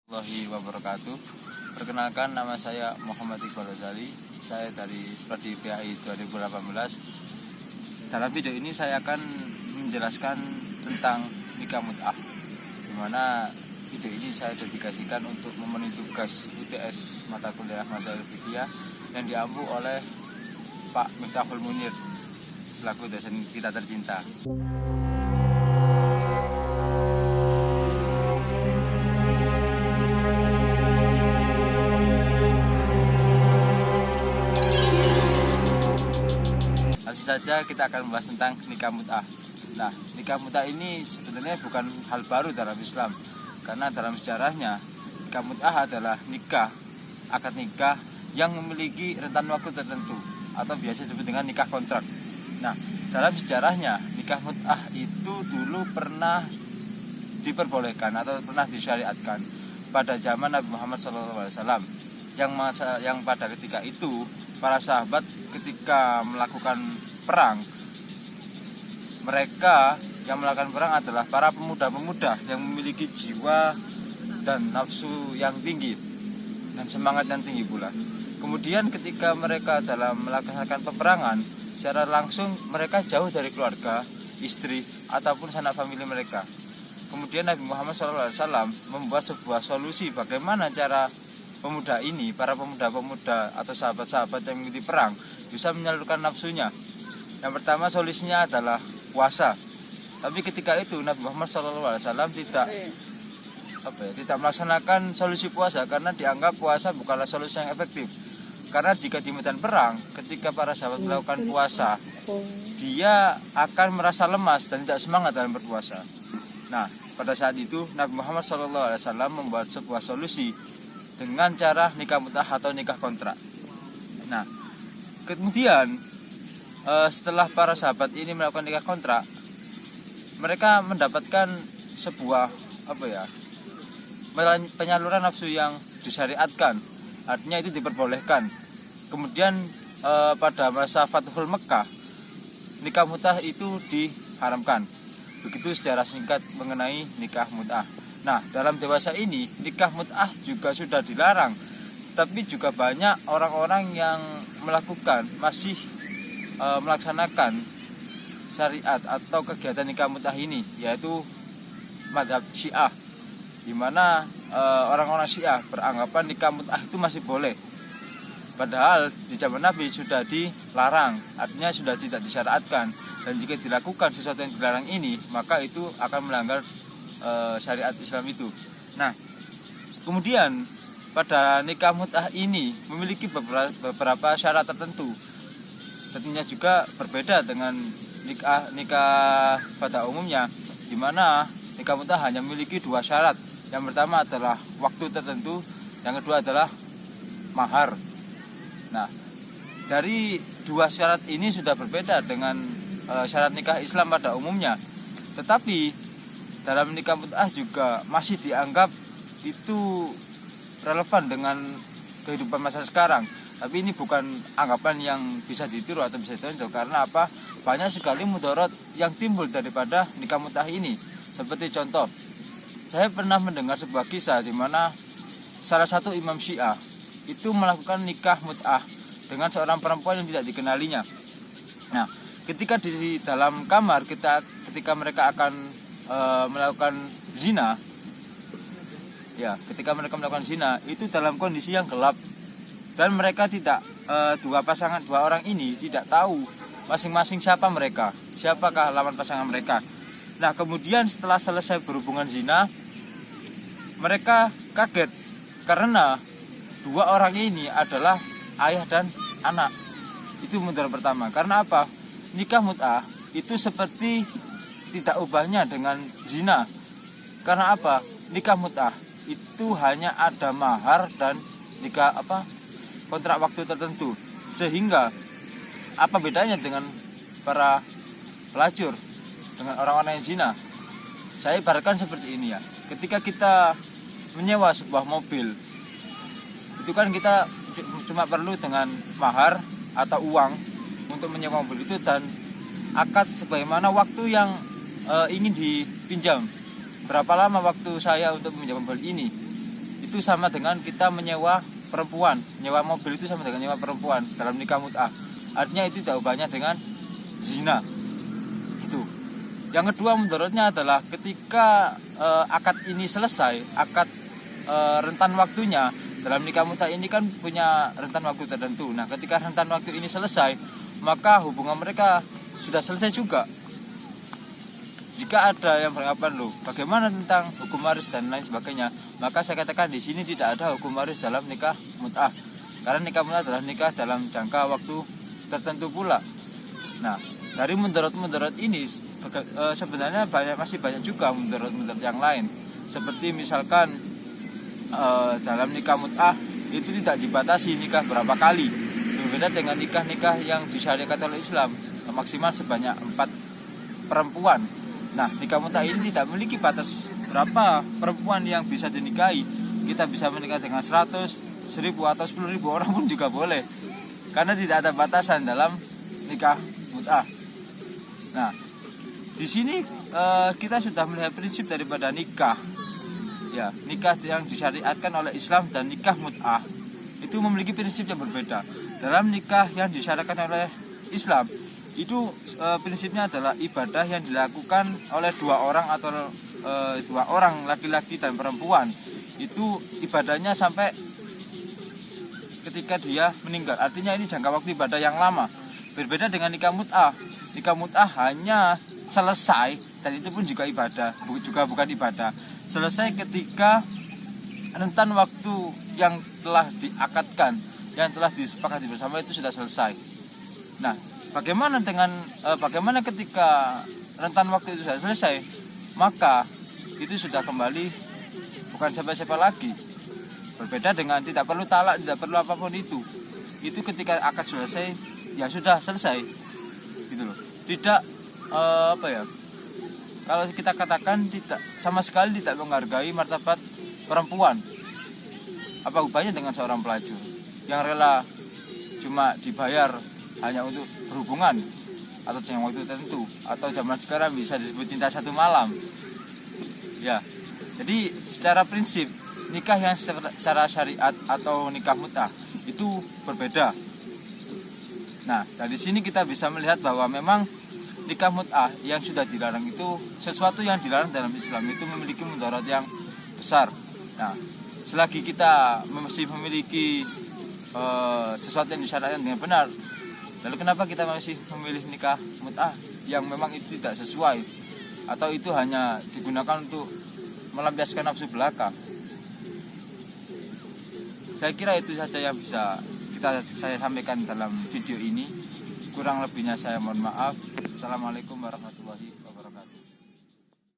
Warahmatullahi wabarakatuh. Perkenalkan, nama saya Muhammad Iqbal Ghazali. Saya dari Prodi PAI 2018. Dalam video ini saya akan menjelaskan tentang nikah mut'ah, dimana video ini saya dedikasikan untuk memenuhi tugas UTS mata kuliah Masail Fikih yang diampu oleh Pak Miftahul Munir selaku dosen kita tercinta. Langsung saja kita akan membahas tentang nikah mut'ah. Nah, nikah mut'ah ini sebenarnya bukan hal baru dalam Islam, karena dalam sejarahnya nikah mut'ah adalah akad nikah yang memiliki rentan waktu tertentu atau biasa disebut dengan nikah kontrak. Nah, dalam sejarahnya nikah mut'ah itu dulu pernah diperbolehkan atau pernah disyariatkan pada zaman Nabi Muhammad SAW, yang pada ketika itu para sahabat ketika melakukan perang, mereka yang melakukan perang adalah para pemuda-pemuda yang memiliki jiwa dan nafsu yang tinggi dan semangat yang tinggi pula. Kemudian ketika mereka dalam melaksanakan peperangan, secara langsung mereka jauh dari keluarga, istri, ataupun sanak famili mereka. Kemudian Nabi Muhammad SAW membuat sebuah solusi bagaimana cara para pemuda-pemuda atau sahabat-sahabat yang mengikuti perang bisa menyalurkan nafsunya. Yang pertama solusinya adalah puasa. Tapi ketika itu Nabi Muhammad SAW tidak melaksanakan solusi puasa karena dianggap puasa bukanlah solusi yang efektif. Karena jika di medan perang, ketika para sahabat melakukan puasa, dia akan merasa lemas dan tidak semangat dalam berpuasa. Nah, pada saat itu Nabi Muhammad SAW membuat sebuah solusi dengan cara nikah mut'ah atau nikah kontrak. Nah, kemudian setelah para sahabat ini melakukan nikah kontrak, mereka mendapatkan sebuah penyaluran nafsu yang disyariatkan, artinya itu diperbolehkan. Kemudian pada masa Fathul Mekah, nikah mut'ah itu diharamkan. Begitu secara singkat mengenai nikah mut'ah. Nah, dalam dewasa ini nikah mut'ah juga sudah dilarang, tetapi juga banyak orang-orang yang masih melaksanakan syariat atau kegiatan nikah mut'ah ini, yaitu mazhab Syiah, di mana orang-orang Syiah beranggapan nikah mut'ah itu masih boleh. Padahal di zaman Nabi sudah dilarang, artinya sudah tidak disyariatkan, dan jika dilakukan sesuatu yang dilarang ini, maka itu akan melanggar syariat Islam itu. Nah, kemudian pada nikah mut'ah ini memiliki beberapa syarat tertentu. Tentunya juga berbeda dengan nikah pada umumnya, di mana nikah mut'ah hanya memiliki dua syarat. Yang pertama adalah waktu tertentu, yang kedua adalah mahar. Nah, dari dua syarat ini sudah berbeda dengan syarat nikah Islam pada umumnya. Tetapi dalam nikah mut'ah juga masih dianggap itu relevan dengan kehidupan masa sekarang. Tapi ini bukan anggapan yang bisa ditiru atau bisa ditonjol, karena apa? Banyak sekali mudarat yang timbul daripada nikah mut'ah ini. Seperti contoh, saya pernah mendengar sebuah kisah di mana salah satu imam Syiah itu melakukan nikah mut'ah dengan seorang perempuan yang tidak dikenalinya. Nah, ketika di dalam kamar ketika mereka akan melakukan zina, ketika mereka melakukan zina itu dalam kondisi yang gelap, dan mereka dua orang ini tidak tahu masing-masing siapakah lawan pasangan mereka. Nah, kemudian setelah selesai berhubungan zina, mereka kaget karena dua orang ini adalah ayah dan anak. Itu mudarat pertama. Karena apa? Nikah mut'ah itu seperti tidak ubahnya dengan zina. Karena apa? Nikah mut'ah itu hanya ada mahar dan kontrak waktu tertentu. Sehingga apa bedanya dengan para pelacur, dengan orang-orang yang zina? Saya ibaratkan seperti ini ya. Ketika kita menyewa sebuah mobil, itu kan kita cuma perlu dengan mahar atau uang untuk menyewa mobil itu, dan akad sebagaimana waktu yang ingin dipinjam. Berapa lama waktu saya untuk meminjam mobil ini? itu sama dengan kita menyewa perempuan. Nyewa mobil itu sama dengan nyewa perempuan dalam nikah mut'ah. Artinya itu tidak ubahnya dengan zina. Itu. Yang kedua menurutnya adalah ketika akad ini selesai, akad rentan waktunya dalam nikah mut'ah ini kan punya rentan waktu tertentu. Nah, ketika rentan waktu ini selesai, maka hubungan mereka sudah selesai juga. Jika ada yang beranggapan loh, bagaimana tentang hukum waris dan lain sebagainya, maka saya katakan di sini tidak ada hukum waris dalam nikah mut'ah. Karena nikah mut'ah adalah nikah dalam jangka waktu tertentu pula. Nah, dari mudarat-mudarat ini sebenarnya masih banyak juga mudarat-mudarat yang lain. Seperti misalkan dalam nikah mut'ah itu tidak dibatasi nikah berapa kali. Berbeda dengan nikah-nikah yang disyariatkan oleh Islam, maksimal sebanyak 4 perempuan. Nah, nikah mut'ah ini tidak memiliki batas berapa perempuan yang bisa dinikahi. Kita bisa menikah dengan 100, 1000 atau 10.000 orang pun juga boleh. Karena tidak ada batasan dalam nikah mut'ah. Nah, di sini kita sudah melihat prinsip daripada nikah. Ya, nikah yang disyariatkan oleh Islam dan nikah mut'ah itu memiliki prinsip yang berbeda. Dalam nikah yang disyariatkan oleh Islam itu prinsipnya adalah ibadah yang dilakukan oleh 2 orang atau 2 orang laki-laki dan perempuan. Itu ibadahnya sampai ketika dia meninggal. Artinya ini jangka waktu ibadah yang lama. Berbeda dengan nikah mut'ah. Nikah mut'ah hanya selesai, dan itu pun juga ibadah, juga bukan ibadah. Selesai ketika rentan waktu yang telah diakadkan, yang telah disepakati bersama itu sudah selesai. Nah, bagaimana ketika rentan waktu itu sudah selesai, maka itu sudah kembali bukan siapa-siapa lagi. Berbeda dengan tidak perlu talak, tidak perlu apapun itu. Itu ketika akad selesai, ya sudah selesai. Gitu loh. Tidak kalau kita katakan tidak sama sekali tidak menghargai martabat perempuan. Apa hubungannya dengan seorang pelacur yang rela cuma dibayar hanya untuk berhubungan atau jangka waktu tertentu, atau zaman sekarang bisa disebut cinta satu malam. Ya. Jadi secara prinsip nikah yang secara syariat atau nikah mut'ah itu berbeda. Nah, dari sini kita bisa melihat bahwa memang nikah mut'ah yang sudah dilarang itu sesuatu yang dilarang dalam Islam itu memiliki mudarat yang besar. Nah, selagi kita masih memiliki sesuatu yang disyariatkan dengan benar, lalu kenapa kita masih memilih nikah mut'ah yang memang itu tidak sesuai, atau itu hanya digunakan untuk melampiaskan nafsu belaka? Saya kira itu saja yang bisa saya sampaikan dalam video ini. Kurang lebihnya saya mohon maaf. Assalamualaikum warahmatullahi wabarakatuh.